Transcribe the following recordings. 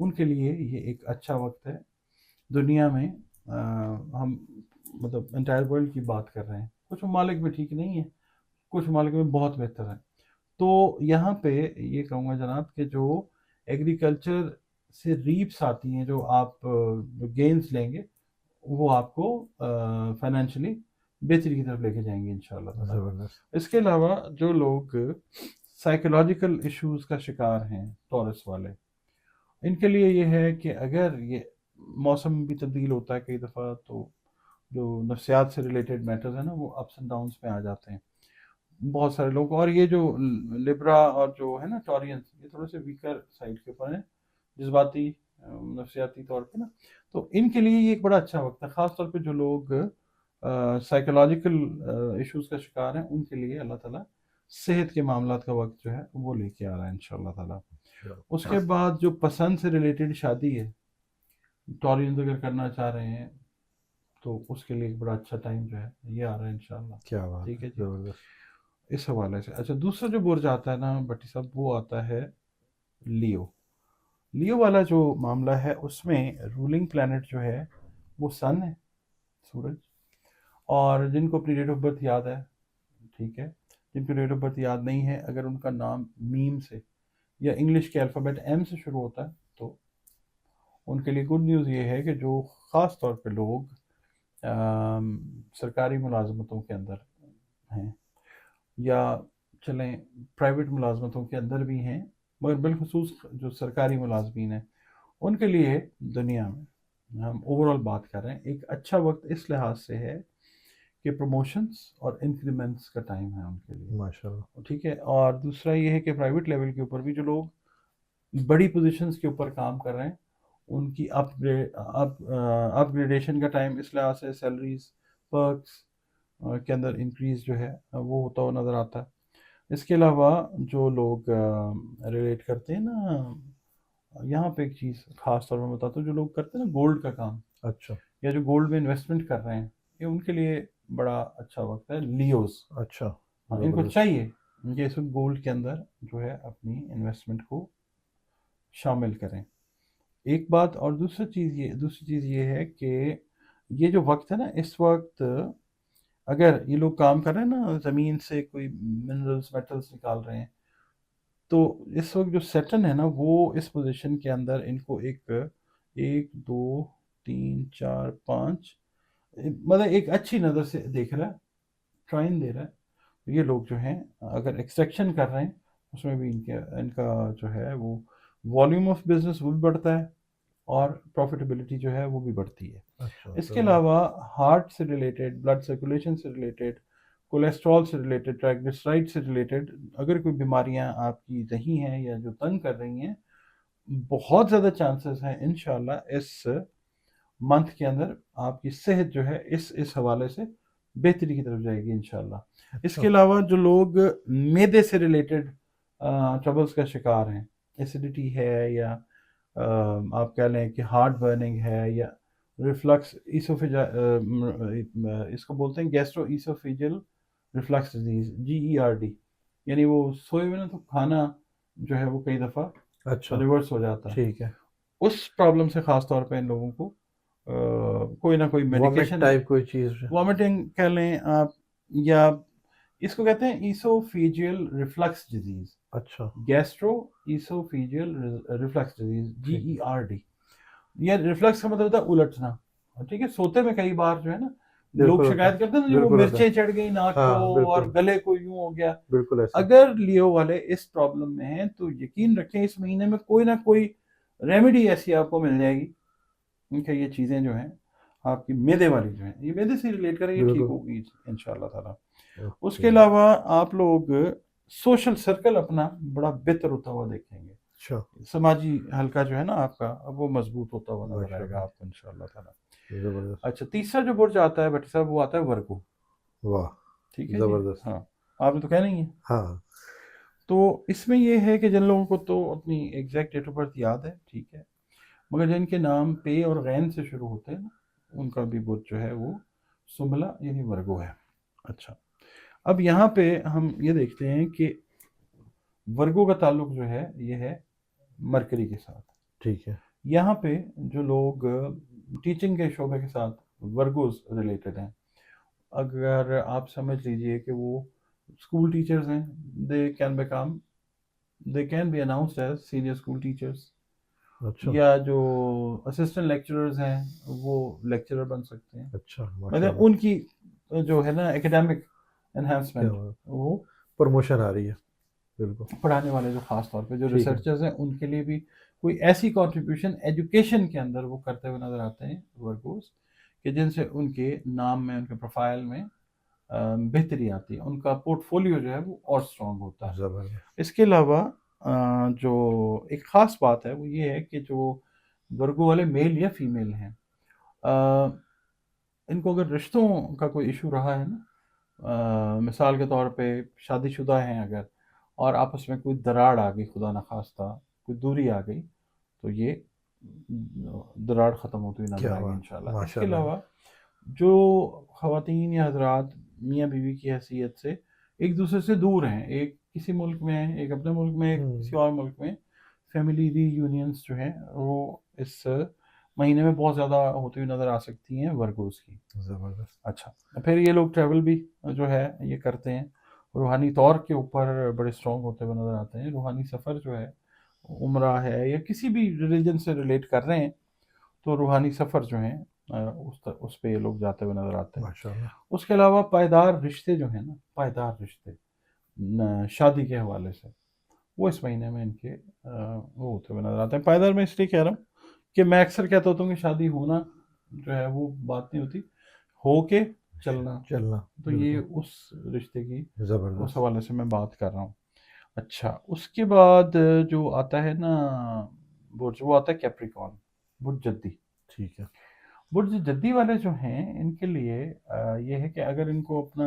ان کے لیے یہ ایک اچھا وقت ہے. دنیا میں ہم مطلب انٹائر ورلڈ کی بات کر رہے ہیں، کچھ ممالک میں ٹھیک نہیں ہے، کچھ ممالک میں بہت بہتر ہے. تو یہاں پہ یہ کہوں گا جناب کہ جو ایگریکلچر سے ریپس آتی ہیں، جو آپ جو گینز لیں گے، وہ آپ کو فائنینشلی بہتری کی طرف لے کے جائیں گے انشاءاللہ تعالیٰ. زبردست. اس کے علاوہ جو لوگ سائیکولوجیکل ایشوز کا شکار ہیں، ٹورس والے، ان کے لیے یہ ہے کہ اگر یہ موسم بھی تبدیل ہوتا ہے کئی دفعہ، تو جو نفسیات سے ریلیٹڈ میٹرز ہیں نا، وہ اپس اینڈ ڈاؤنس میں آ جاتے ہیں بہت سارے لوگ. اور یہ جو لبرا اور جو ہے نا ٹورینز، یہ تھوڑے سے ویکر سائڈ کے اوپر ہیں جذباتی نفسیاتی طور پہ نا. تو ان کے لیے یہ ایک بڑا اچھا وقت ہے، خاص طور پہ جو لوگ سائیکولوجیکل ایشوز کا شکار ہیں، ان کے لیے اللہ تعالیٰ صحت کے معاملات کا وقت جو ہے وہ لے کے آ رہا ہے انشاءاللہ تعالیٰ. اس کے بعد جو پسند سے ریلیٹڈ شادی ہے، ٹورینز اگر کرنا چاہ رہے ہیں تو اس کے لیے ایک بڑا اچھا ٹائم جو ہے یہ آ رہا ہے انشاءاللہ. کیا بات ٹھیک ہے، ہے جی، زبردست. اس حوالے سے. اچھا، دوسرا جو برج آتا ہے نا بٹی صاحب، وہ آتا ہے لیو. لیو والا جو معاملہ ہے، اس میں رولنگ پلانٹ جو ہے وہ سن ہے، سورج. اور جن کو اپنی ڈیٹ آف برتھ یاد ہے، ٹھیک ہے، جن کو ڈیٹ آف برتھ یاد نہیں ہے، اگر ان کا نام میم سے یا انگلش کے الفابیٹ ایم سے شروع ہوتا ہے تو ان کے لیے گڈ نیوز یہ ہے کہ جو خاص طور پہ لوگ سرکاری ملازمتوں کے اندر ہیں، یا چلیں پرائیویٹ ملازمتوں کے اندر بھی ہیں، مگر بالخصوص جو سرکاری ملازمین ہیں، ان کے لیے دنیا میں ہم اوور آل بات کر رہے ہیں، ایک اچھا وقت اس لحاظ سے ہے کہ پروموشنز اور انکریمنٹس کا ٹائم ہے ان کے لیے. ماشاءاللہ. ٹھیک ہے. اور دوسرا یہ ہے کہ پرائیویٹ لیول کے اوپر بھی جو لوگ بڑی پوزیشنز کے اوپر کام کر رہے ہیں، ان کی اپ گریڈیشن کا ٹائم اس لحاظ سے سیلریز پرکس کے اندر انکریز جو ہے وہ ہوتا ہوا نظر آتا ہے. اس کے علاوہ جو لوگ ریلیٹ کرتے ہیں نا، یہاں پہ ایک چیز خاص طور پر بتاتا ہوں، جو لوگ کرتے ہیں نا گولڈ کا کام، اچھا یا جو گولڈ میں انویسٹمنٹ کر رہے ہیں، یہ ان کے لیے بڑا اچھا وقت ہے. لیوز، اچھا، ان کو زبردست. چاہیے کہ اس وقت گولڈ کے اندر جو ہے اپنی انویسٹمنٹ کو شامل کریں. ایک بات اور دوسری چیز یہ ہے کہ یہ جو وقت ہے نا، اس وقت اگر یہ لوگ کام کر رہے ہیں نا، زمین سے کوئی منرلز میٹلز نکال رہے ہیں، تو اس وقت جو سیٹن ہے نا، وہ اس پوزیشن کے اندر ان کو ایک دو تین چار پانچ، مطلب ایک اچھی نظر سے دیکھ رہا ہے، ٹرائن دے رہا ہے. یہ لوگ جو ہیں اگر ایکسٹریکشن کر رہے ہیں، اس میں بھی ان کا جو ہے وہ والیوم آف بزنس وہ بھی بڑھتا ہے، اور پروفیٹیبلٹی جو ہے وہ بھی بڑھتی ہے. اچھا، اس کے علاوہ ہارٹ سے ریلیٹڈ، بلڈ سرکولیشن سے ریلیٹڈ، کولیسٹرول سے ریلیٹڈ، ٹرائگلیسرائڈ سے ریلیٹڈ اگر کوئی بیماریاں آپ کی رہی ہیں یا جو تنگ کر رہی ہیں، بہت زیادہ چانسز ہیں انشاءاللہ اس منتھ کے اندر آپ کی صحت جو ہے اس حوالے سے بہتری کی طرف جائے گی انشاءاللہ. اس کے علاوہ جو لوگ میدے سے ریلیٹڈ ٹربلز کا شکار ہیں، ایسیڈیٹی ہے، یا آپ کہہ لیں کہ ہارٹ برننگ ہے، یا ریفلکس اس کو بولتے ہیں گیسٹرو ایسوفیجل ریفلکس ڈیزیز، GERD، یعنی وہ سوئے ہوئے نا تو کھانا جو ہے وہ کئی دفعہ اچھا، ریورس ہو جاتا ہے. ٹھیک ہے. اس پرابلم سے خاص طور پہ ان لوگوں کو کوئی نہ کوئی وامٹ میڈیکیشن، ٹائپ کوئی چیز. وامٹنگ کہہ لیں آپ، یا اس کو کہتے ہیں ایسوفیجل ریفلکس ڈیزیز، اچھا، گیسٹرو ایسوفیجل ریفلکس ڈیزیز، ٹھیک. GERD. یہ ریفلکس کا مطلب ہوتا ہے الٹنا. ٹھیک ہے. سوتے میں کئی بار جو ہے نا لوگ بالکل ہوتا ہے، شکایت کرتے ہیں نا، جو وہ بالکل ہوتا ہے. مرچیں چڑھ گئی ناک ہاں کو اور بالکل، گلے کو یوں ہو گیا. بالکل ایسا. اگر لیو والے اس پرابلم میں ہیں تو یقین رکھیں اس مہینے میں کوئی نہ کوئی ریمیڈی ایسی آپ کو مل جائے گی کہ یہ چیزیں جو ہیں آپ کی میدے والی جو ہیں، یہ میدے سے ریلیٹ کریں، یہ ٹھیک بالکل. ہوگی انشاءاللہ تعالیٰ. اس اوکے. کے علاوہ آپ لوگ سوشل سرکل اپنا بڑا بہتر ہوتا ہوا دیکھیں گے، اچھا، سماجی حلقہ جو ہے نا آپ کا، وہ مضبوط ہوتا ہوا نظر آئے گا ماشاءاللہ. آپ کو انشاءاللہ تعالیٰ. زبردست. اچھا، تیسرا جو برج آتا ہے بھٹی صاحب، وہ آتا ہے ورگو. واہ، ٹھیک ہے جی. زبردست. ہاں، آپ نے تو کہنا ہی ہے. ہاں، تو اس میں یہ ہے کہ جن لوگوں کو تو اپنی ایگزیکٹ ڈیٹ آف برتھ یاد ہے، ٹھیک ہے، مگر جن کے نام پے اور غین سے شروع ہوتے ہیں نا، ان کا بھی برج جو ہے وہ سنبلا یعنی ورگو ہے. اچھا، اب یہاں پہ ہم یہ دیکھتے ہیں کہ ورگو کا تعلق جو ہے یہ ہے مرکری کے ساتھ. ٹھیک ہے یہاں پہ جو لوگ ٹیچنگ کے شعبے کے ساتھ ورگوز ریلیٹڈ ہیں، اگر آپ سمجھ لیجئے کہ وہ اسکول ٹیچرز ہیں، they can be announced as senior school teachers, اچھا یا جو اسسٹنٹ لیکچررز ہیں وہ لیکچرر بن سکتے ہیں، اچھا ماشاء مطلب اللہ ان کی جو ہے نا اکیڈیمک کیا انہینسمنٹ بات، وہ پروموشن آ رہی ہے بالکل پڑھانے والے جو خاص طور پہ جو ٹھیک ہے ریسرچرز ہیں ان کے لیے بھی کوئی ایسی کنٹریبیوشن ایجوکیشن کے اندر وہ کرتے ہوئے نظر آتے ہیں ورکرز، کہ جن سے ان کے نام میں، ان کے پروفائل میں بہتری آتی ہے، ان کا پورٹ فولیو جو ہے وہ اور اسٹرانگ ہوتا ہے۔ زبردست اس کے علاوہ جو ایک خاص بات ہے وہ یہ ہے کہ جو ورگو والے میل یا فیمیل ہیں، ان کو اگر رشتوں کا کوئی ایشو رہا ہے نا، مثال کے طور پہ شادی شدہ ہیں اگر، اور آپس میں کوئی دراڑ آ گئی، خدا نخواستہ کوئی دوری آ گئی، تو یہ دراڑ ختم ہوتی ہوئی نظر کیا آئے گی بات انشاءاللہ۔ اس ماشاء کے اللہ علاوہ جو خواتین یا حضرات میاں بیوی کی حیثیت سے ایک دوسرے سے دور ہیں، ایک کسی ملک میں ہے، ایک اپنے ملک میں، ایک کسی اور ملک میں، فیملی ری یونینز جو ہیں وہ اس مہینے میں بہت زیادہ ہوتی ہوئی نظر آ سکتی ہیں ورگوز کی۔ زبردست اچھا، پھر یہ لوگ ٹریول بھی جو ہے یہ کرتے ہیں، روحانی طور کے اوپر بڑے اسٹرانگ ہوتے ہوئے نظر آتے ہیں۔ روحانی سفر جو ہے، عمرہ ہے یا کسی بھی ریلیجن سے ریلیٹ کر رہے ہیں تو روحانی سفر جو ہیں اس پہ یہ لوگ جاتے ہوئے نظر آتے ہیں۔ ماشاء اللہ اس کے علاوہ پائیدار رشتے جو ہیں نا، پائیدار رشتے شادی کے حوالے سے، وہ اس مہینے میں ان کے وہ ہوتے ہوئے نظر آتے ہیں۔ پائیدار میں اس لیے کہہ رہا ہوں کہ میں اکثر کہتا ہوتا ہوں کہ شادی ہونا جو ہے وہ بات نہیں ہوتی، ہو کے چلنا، چلنا تو یہ اس رشتے کی اس زبردست حوالے سے میں بات کر رہا ہوں۔ اچھا، اس کے بعد جو آتا ہے نا برج، وہ آتا ہے کیپریکون، برج جدی۔ ٹھیک ہے برج جدی والے جو ہیں ان کے لیے یہ ہے کہ اگر ان کو اپنا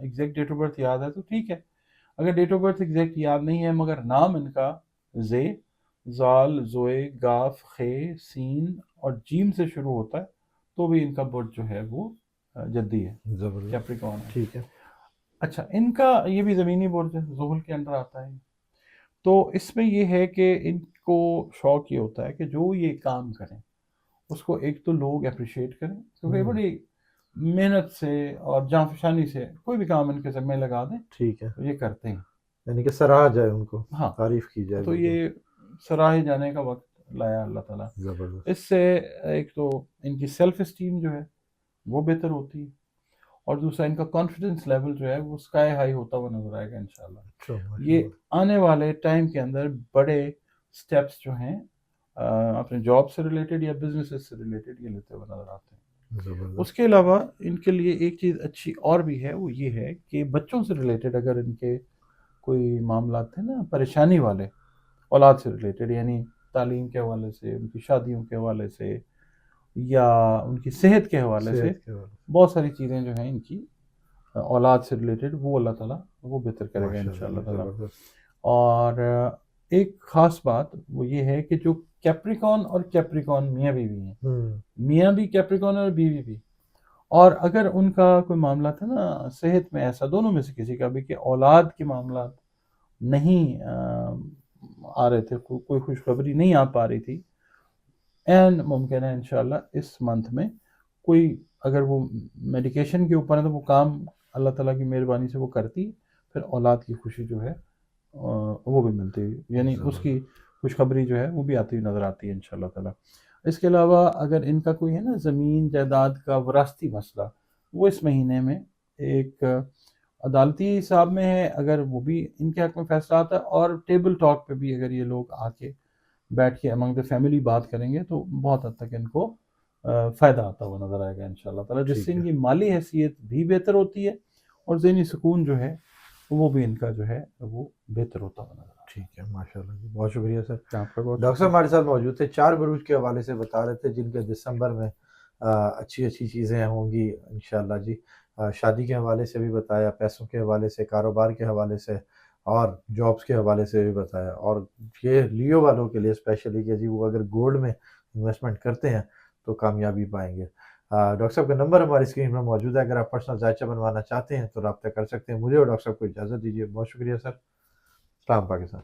ایگزیکٹ ڈیٹ آف برتھ یاد ہے تو ٹھیک ہے، اگر ڈیٹ آف برتھ ایگزیکٹ یاد نہیں ہے مگر نام ان کا زے، زال، زوئے، گاف، خے، سین اور جیم سے شروع ہوتا ہے تو بھی ان کا برج جو ہے وہ جدی ہے، زبردست کیپریکون ہے۔ ٹھیک ہے اچھا، ان کا یہ بھی زمینی برج ہے، زحل کے اندر آتا ہے، تو اس میں یہ ہے کہ ان کو شوق یہ ہوتا ہے کہ جو یہ کام کریں اس کو ایک تو لوگ اپریشیٹ کریں، کیونکہ بڑی محنت سے اور جاں فشانی سے کوئی بھی کام ان کے ذمہ لگا دیں ٹھیک ہے تو یہ کرتے ہیں۔ یعنی کہ سراہا جائے ان کو ہاں، تعریف کی جائے تو بالکل یہ سراہے جانے کا وقت لایا اللہ تعالیٰ۔ زبردست اس سے ایک تو ان کی سیلف اسٹیم جو ہے وہ بہتر ہوتی ہے، اور دوسرا ان کا کانفیڈنس لیول جو ہے وہ اسکائی ہائی ہوتا ہوا نظر آئے گا انشاءاللہ۔ اچھا ماشاء یہ اللہ آنے والے ٹائم کے اندر بڑے سٹیپس جو ہیں اپنے جاب سے ریلیٹڈ یا بزنس سے ریلیٹڈ یہ لیتے ہوئے نظر آتے ہیں۔ زبردست اس کے علاوہ ان کے لیے ایک چیز اچھی اور بھی ہے، وہ یہ ہے کہ بچوں سے ریلیٹڈ اگر ان کے کوئی معاملات تھے نا پریشانی والے، اولاد سے ریلیٹڈ، یعنی تعلیم کے حوالے سے، ان کی شادیوں کے حوالے سے، یا ان کی صحت کے حوالے سے، صحت کے حوالے بہت ساری چیزیں جو ہیں ان کی اولاد سے ریلیٹڈ وہ اللہ تعالیٰ وہ بہتر کرے گا ماشاء انشاءاللہ اللہ تعالیٰ۔ زبردست اور ایک خاص بات وہ یہ ہے کہ جو کیپریکون اور کیپریکون میاں بیوی ہیں، میاں بھی کیپریکون اور بیوی بھی، اور اگر ان کا کوئی معاملہ تھا نا صحت میں ایسا، دونوں میں سے کسی کا بھی، کہ اولاد کے معاملات نہیں آ رہے تھے، کوئی خوشخبری نہیں آ پا رہی تھی، این ممکن ہے انشاءاللہ اس منتھ میں کوئی، اگر وہ میڈیکیشن کے اوپر ہے تو وہ کام اللہ تعالیٰ کی مہربانی سے وہ کرتی، پھر اولاد کی خوشی جو ہے وہ بھی ملتی ہے، یعنی اس کی خوشخبری جو ہے وہ بھی آتی ہوئی نظر آتی ہے انشاءاللہ تعالیٰ۔ اس کے علاوہ اگر ان کا کوئی ہے نا زمین جائیداد کا وراثتی مسئلہ، وہ اس مہینے میں ایک عدالتی حساب میں ہے، اگر وہ بھی ان کے حق میں فیصلہ آتا ہے، اور ٹیبل ٹاک پہ بھی اگر یہ لوگ آ کے بیٹھ کے امنگ دا فیملی بات کریں گے تو بہت حد تک ان کو فائدہ آتا ہوا نظر آئے گا انشاءاللہ تعالیٰ، جس سے ان کی مالی حیثیت بھی بہتر ہوتی ہے اور ذہنی سکون جو ہے وہ بھی ان کا جو ہے وہ بہتر ہوتا ہوا نظر آتا ہے۔ ٹھیک ہے ماشاء اللہ جی، بہت شکریہ سر۔ آپ کا بہت ڈاکٹر صاحب ہمارے ساتھ موجود تھے، 4 بروج کے حوالے سے بتا رہے تھے جن کے دسمبر میں اچھی چیزیں ہوں گی انشاءاللہ جی۔ شادی کے حوالے سے بھی بتایا، پیسوں کے حوالے سے، کاروبار کے حوالے سے، اور جابس کے حوالے سے بھی بتایا، اور یہ لیو والوں کے لیے اسپیشلی کہ جی وہ اگر گولڈ میں انویسٹمنٹ کرتے ہیں تو کامیابی پائیں گے۔ ڈاکٹر صاحب کا نمبر ہماری اسکرین پر موجود ہے، اگر آپ پرسنل ذائچہ بنوانا چاہتے ہیں تو رابطہ کر سکتے ہیں۔ مجھے اور ڈاکٹر صاحب کو اجازت دیجیے، بہت شکریہ سر۔ اسلام پاکستان۔